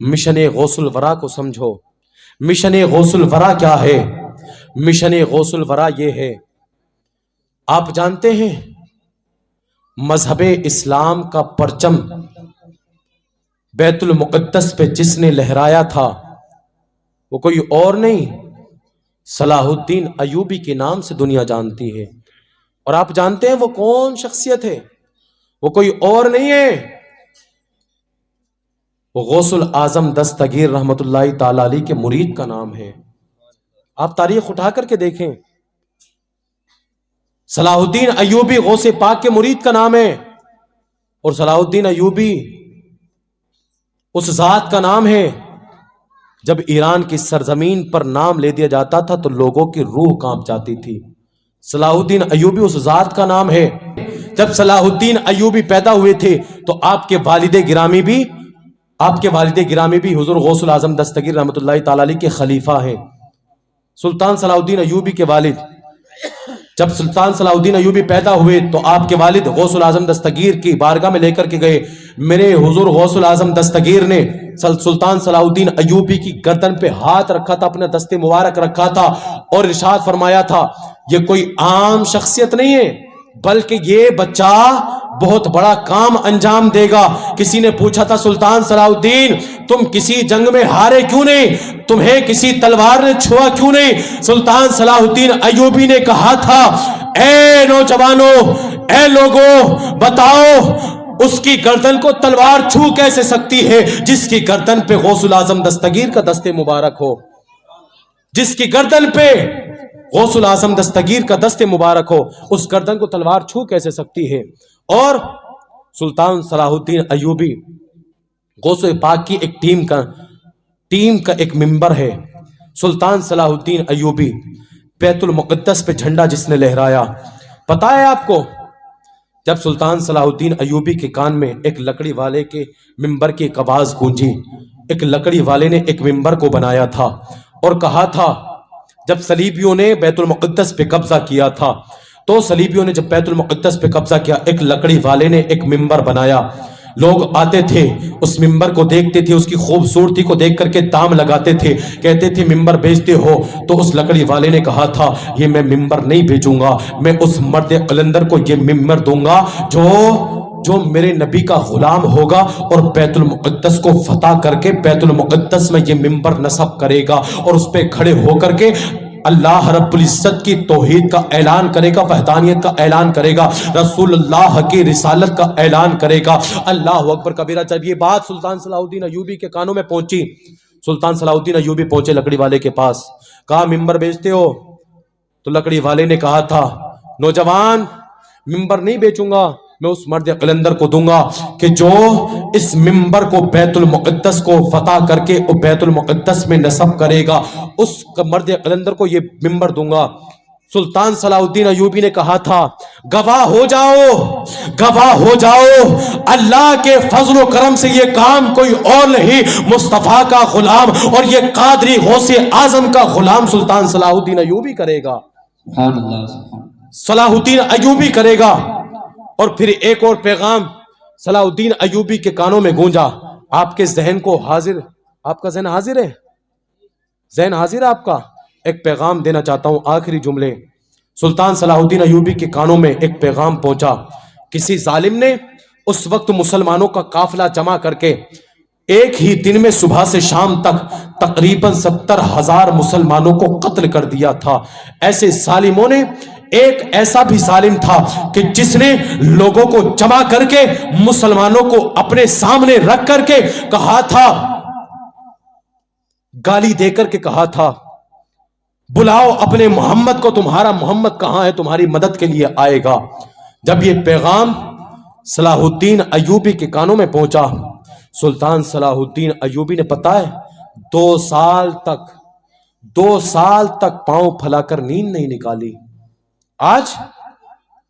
Mission غوث الورا کو سمجھو۔ Mission غوث الورا کیا ہے؟ مشن غوث الورا یہ ہے، آپ جانتے ہیں مذہب اسلام کا پرچم بیت المقدس پہ جس نے لہرایا تھا وہ کوئی اور نہیں، صلاح الدین ایوبی کے نام سے دنیا جانتی ہے۔ اور آپ جانتے ہیں وہ کون شخصیت ہے؟ وہ کوئی اور نہیں ہے، وہ غوث الاعظم دستگیر رحمت اللہ تعالی علیہ کے مرید کا نام ہے۔ آپ تاریخ اٹھا کر کے دیکھیں، صلاح الدین ایوبی غوث پاک کے مرید کا نام ہے، اور صلاح الدین ایوبی اس ذات کا نام ہے جب ایران کی سرزمین پر نام لے دیا جاتا تھا تو لوگوں کی روح کانپ جاتی تھی۔ صلاح الدین ایوبی اس ذات کا نام ہے۔ جب صلاح الدین ایوبی پیدا ہوئے تھے تو آپ کے والد گرامی بھی حضور غوث الاعظم دستگیر رحمت اللہ تعالی علیہ کے خلیفہ ہیں۔ سلطان صلاح الدین ایوبی کے والد، جب سلطان صلاح الدین ایوبی پیدا ہوئے تو آپ کے والد غوث الاعظم دستگیر کی بارگاہ میں لے کر کے گئے۔ میرے حضور غوث الاعظم دستگیر نے سلطان صلاح الدین ایوبی کی گردن پہ ہاتھ رکھا تھا، اپنے دست مبارک رکھا تھا اور ارشاد فرمایا تھا یہ کوئی عام شخصیت نہیں ہے بلکہ یہ بچہ بہت بڑا کام انجام دے گا۔ کسی نے پوچھا تھا سلطان صلاح الدین تم کسی جنگ میں ہارے کیوں نہیں، تمہیں کسی تلوار نے چھوا کیوں نہیں؟ سلطان صلاح الدین ایوبی نے کہا تھا اے نوجوانوں، اے لوگوں، بتاؤ اس کی گردن کو تلوار چھو کیسے سکتی ہے جس کی گردن پہ غوث الاعظم دستگیر کا دست مبارک ہو، جس کی گردن پہ غوث الاعظم دستگیر کا دست مبارک ہو، اس گردن کو تلوار چھو کیسے سکتی ہے؟ اور سلطان صلاح الدین ایوبی غوث پاک کی ایک ٹیم کا ایک ممبر ہے۔ سلطان صلاح الدین ایوبی بیت المقدس پہ جھنڈا جس نے لہرایا، پتہ ہے آپ کو؟ جب سلطان صلاح الدین ایوبی کے کان میں ایک لکڑی والے کے ممبر کی ایک آواز گونجی، ایک لکڑی والے نے ایک ممبر کو بنایا تھا اور کہا تھا جب صلیبیوں نے بیت المقدس پہ قبضہ کیا تھا تو صلیبیوں نے جب بیت المقدس پہ قبضہ کیا ایک لکڑی والے نے ایک ممبر بنایا، لوگ آتے تھے اس ممبر کو دیکھتے تھے، اس کی خوبصورتی کو دیکھ کر کے دام لگاتے تھے، کہتے تھے ممبر بیچتے ہو؟ تو اس لکڑی والے نے کہا تھا یہ میں ممبر نہیں بیچوں گا، میں اس مرد قلندر کو یہ ممبر دوں گا جو میرے نبی کا غلام ہوگا اور بیت المقدس کو فتح کر کے بیت المقدس میں یہ ممبر نصب کرے گا اور اس پہ کھڑے ہو کر کے اللہ رب العزت کی توحید کا اعلان کرے گا، وحدانیت کا اعلان کرے گا، رسول اللہ کی رسالت کا اعلان کرے گا۔ اللہ اکبر کبیرہ۔ جب یہ بات سلطان صلاح الدین ایوبی کے کانوں میں پہنچی، سلطان صلاح الدین ایوبی پہنچے لکڑی والے کے پاس، کہا ممبر بیچتے ہو؟ تو لکڑی والے نے کہا تھا نوجوان ممبر نہیں بیچوں گا، میں اس مرد قلندر کو دوں گا کہ جو اس ممبر کو بیت المقدس کو فتح کر کے بیت المقدس میں نصب کرے گا، اس مرد قلندر کو یہ ممبر دوں گا۔ سلطان صلاح الدین ایوبی نے کہا تھا گواہ ہو جاؤ اللہ کے فضل و کرم سے یہ کام کوئی اور نہیں، مصطفیٰ کا غلام اور یہ قادری غوث اعظم کا غلام سلطان صلاح الدین ایوبی کرے گا، صلاح الدین ایوبی کرے گا۔ اور پھر ایک اور پیغام صلاح الدین ایوبی کے کانوں میں گونجا۔ آپ کے ذہن کو حاضر، آپ کا ذہن حاضر ہے؟ ذہن حاضر ہے آپ کا؟ ایک پیغام دینا چاہتا ہوں، آخری جملے۔ سلطان صلاح الدین ایوبی کے کانوں میں ایک پیغام پہنچا، کسی ظالم نے اس وقت مسلمانوں کا قافلہ جمع کر کے ایک ہی دن میں صبح سے شام تک تقریباً 70,000 مسلمانوں کو قتل کر دیا تھا۔ ایسے ظالموں نے ایک ایسا بھی ظالم تھا کہ جس نے لوگوں کو جمع کر کے مسلمانوں کو اپنے سامنے رکھ کر کے کہا تھا، گالی دے کر کے کہا تھا بلاؤ اپنے محمد کو، تمہارا محمد کہاں ہے، تمہاری مدد کے لیے آئے گا۔ جب یہ پیغام صلاح الدین ایوبی کے کانوں میں پہنچا، سلطان صلاح الدین ایوبی نے پتہ ہے 2 سال تک پاؤں پھلا کر نیند نہیں نکالی۔ آج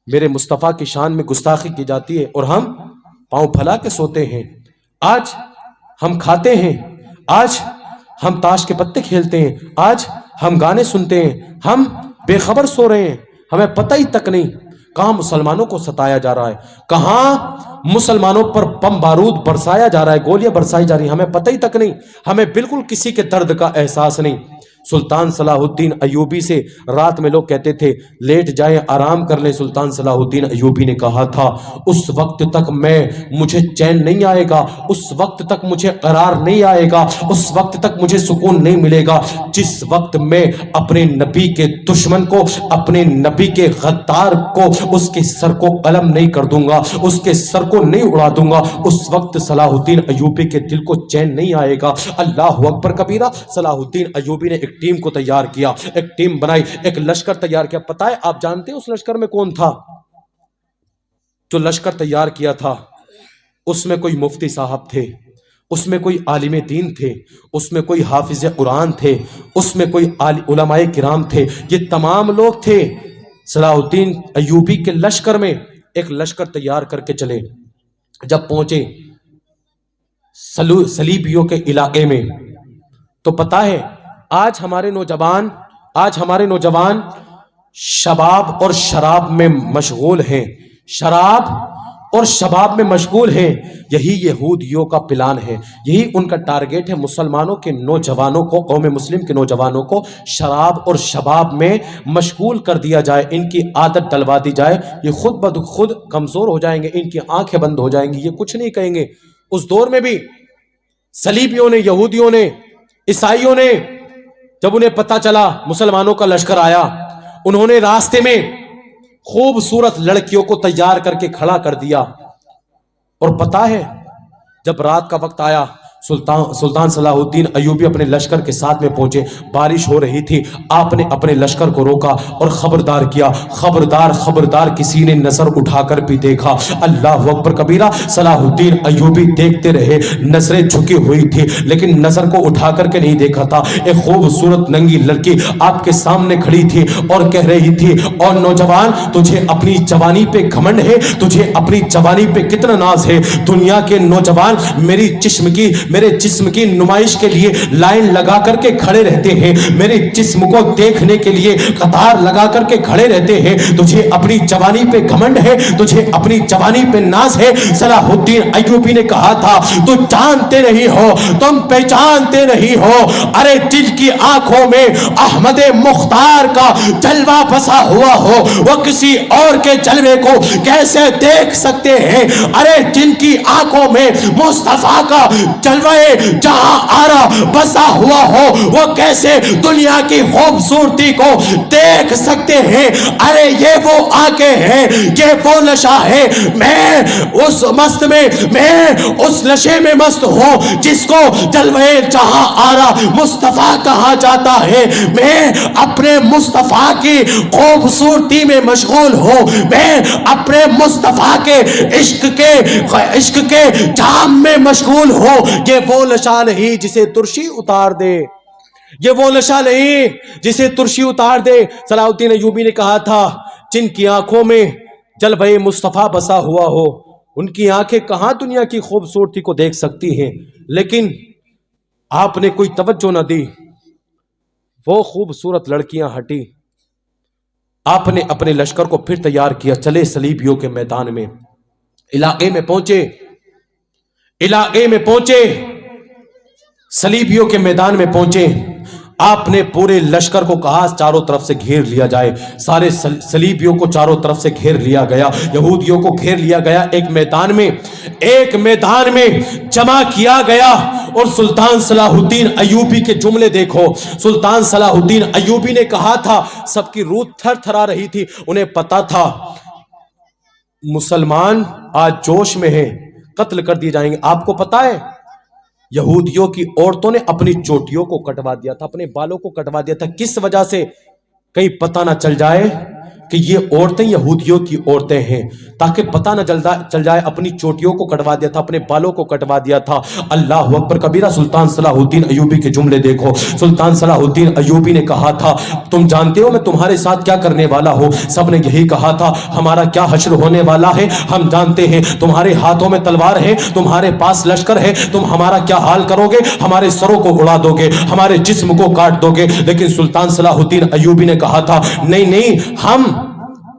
میرے مصطفیٰ کی شان میں گستاخی کی جاتی ہے اور ہم پاؤں پھلا کے سوتے ہیں، آج ہم کھاتے ہیں، آج ہم تاش کے پتے کھیلتے ہیں، آج ہم گانے سنتے ہیں، ہم بے خبر سو رہے ہیں، ہمیں پتہ ہی تک نہیں کہاں مسلمانوں کو ستایا جا رہا ہے، کہاں مسلمانوں پر بم بارود برسایا جا رہا ہے، گولیاں برسائی جا رہی ہیں، ہمیں پتہ ہی تک نہیں، ہمیں بالکل کسی کے درد کا احساس نہیں۔ سلطان صلاح الدین ایوبی سے رات میں لوگ کہتے تھے لیٹ جائیں آرام کر لیں، سلطان صلاح الدین ایوبی نے کہا تھا اس وقت تک مجھے چین نہیں آئے گا، اس وقت تک مجھے قرار نہیں آئے گا، اس وقت تک مجھے سکون نہیں ملے گا جس وقت میں اپنے نبی کے دشمن کو، اپنے نبی کے غدار کو، اس کے سر کو قلم نہیں کر دوں گا، اس کے سر کو نہیں اڑا دوں گا، اس وقت صلاح الدین ایوبی کے دل کو چین نہیں آئے گا۔ اللہ اکبر کبیرہ۔ صلاح الدین ایوبی نے ایک ٹیم کو تیار کیا، ایک ٹیم بنائی، ایک لشکر تیار کیا۔ پتہ ہے آپ جانتے ہیں اس لشکر میں کون تھا؟ جو لشکر تیار کیا تھا اس میں کوئی مفتی صاحب تھے، اس میں کوئی عالم دین تھے، اس میں کوئی حافظ قرآن تھے، اس میں کوئی علماء کرام تھے، یہ تمام لوگ تھے۔ صلاح الدین ایوبی کے لشکر میں ایک لشکر تیار کر کے چلے، جب پہنچے صلیبیوں کے علاقے میں تو پتہ ہے آج ہمارے نوجوان شباب اور شراب میں مشغول ہیں، شراب اور شباب میں مشغول ہیں۔ یہی یہودیوں کا پلان ہے، یہی ان کا ٹارگیٹ ہے، مسلمانوں کے نوجوانوں کو، قوم مسلم کے نوجوانوں کو شراب اور شباب میں مشغول کر دیا جائے، ان کی عادت ڈلوا دی جائے، یہ خود بخود خود کمزور ہو جائیں گے، ان کی آنکھیں بند ہو جائیں گی، یہ کچھ نہیں کہیں گے۔ اس دور میں بھی صلیبیوں نے، یہودیوں نے، عیسائیوں نے جب انہیں پتہ چلا مسلمانوں کا لشکر آیا، انہوں نے راستے میں خوبصورت لڑکیوں کو تیار کر کے کھڑا کر دیا، اور پتہ ہے جب رات کا وقت آیا سلطان صلاح الدین ایوبی اپنے لشکر کے ساتھ میں پہنچے، بارش ہو رہی تھی، آپ نے اپنے لشکر کو روکا اور خبردار کیا، خبردار خبردار کسی نے نظر اٹھا کر بھی دیکھا۔ اللہ اکبر کبیرہ۔ صلاح الدین ایوبی دیکھتے رہے، نظریں جھکی ہوئی تھی لیکن نظر کو اٹھا کر کے نہیں دیکھا تھا۔ ایک خوبصورت ننگی لڑکی آپ کے سامنے کھڑی تھی اور کہہ رہی تھی، اور نوجوان تجھے اپنی جوانی پہ گھمنڈ ہے؟ تجھے اپنی جوانی پہ کتنا ناز ہے؟ دنیا کے نوجوان میرے جسم کی نمائش کے لیے لائن لگا کر کے کھڑے رہتے ہیں، میرے جسم کو دیکھنے کے لیے قطار لگا کر کے کھڑے رہتے ہیں، تجھے اپنی جوانی پہ گھمنڈ ہے؟ تجھے اپنی جوانی پہ ناز ہے؟ صلاح الدین ایوبی نے کہا تھا تو جانتے نہیں ہو، تم پہچانتے نہیں ہو، ارے جن کی آنکھوں میں احمد مختار کا جلوہ بسا ہوا ہو وہ کسی اور کے جلوے کو کیسے دیکھ سکتے ہیں؟ ارے جن کی آنکھوں میں مصطفیٰ کا جلوہ جہاں آرا بسا ہوا ہو وہ کیسے دنیا کی خوبصورتی کو دیکھ سکتے ہیں؟ ارے یہ وہ آنکھیں ہیں، یہ وہ نشہ ہے، میں اس نشے میں مست ہوں جس کو جلوہ جہاں آرا مصطفیٰ کہا جاتا ہے۔ میں اپنے مصطفیٰ کی خوبصورتی میں مشغول ہوں، میں اپنے مصطفیٰ کے عشق کے جام میں مشغول ہوں۔ یہ وہ نشہ نہیں جسے ترشی اتار دے، یہ وہ نشہ نہیں جسے ترشی اتار دے۔ صلاح الدین ایوبی نے کہا تھا جن کی آنکھوں میں جلوہ مصطفیٰ بسا ہوا ہو ان کی آنکھیں کہاں دنیا کی خوبصورتی کو دیکھ سکتی ہیں، لیکن آپ نے کوئی توجہ نہ دی، وہ خوبصورت لڑکیاں ہٹی، آپ نے اپنے لشکر کو پھر تیار کیا، چلے صلیبیوں کے میدان میں، علاقے میں پہنچے، صلیبیوں کے میدان میں پہنچے، آپ نے پورے لشکر کو کہا چاروں طرف سے گھیر لیا جائے، سارے صلیبیوں کو چاروں طرف سے گھیر لیا گیا، یہودیوں کو گھیر لیا گیا، ایک میدان میں جمع کیا گیا، اور سلطان صلاح الدین ایوبی کے جملے دیکھو۔ سلطان صلاح الدین ایوبی نے کہا تھا، سب کی روح تھر تھرا رہی تھی، انہیں پتا تھا مسلمان آج جوش میں ہیں، قتل کر دیے جائیں گے۔ آپ کو پتا ہے یہودیوں کی عورتوں نے اپنی چوٹیوں کو کٹوا دیا تھا، اپنے بالوں کو کٹوا دیا تھا، کس وجہ سے؟ کہیں پتہ نہ چل جائے کہ یہ عورتیں یہودیوں کی عورتیں ہیں، تاکہ پتہ نہ چل جائے، اپنی چوٹیوں کو کٹوا دیا تھا، اپنے بالوں کو کٹوا دیا تھا۔ اللہ اکبر کبیرہ۔ سلطان صلاح الدین ایوبی کے جملے دیکھو۔ سلطان صلاح الدین ایوبی نے کہا تھا تم جانتے ہو میں تمہارے ساتھ کیا کرنے والا ہوں؟ سب نے یہی کہا تھا ہمارا کیا حشر ہونے والا ہے، ہم جانتے ہیں، تمہارے ہاتھوں میں تلوار ہے، تمہارے پاس لشکر ہے، تم ہمارا کیا حال کرو گے؟ ہمارے سروں کو اڑا دو گے، ہمارے جسم کو کاٹ دو گے۔ لیکن سلطان صلاح الدین ایوبی نے کہا تھا نہیں،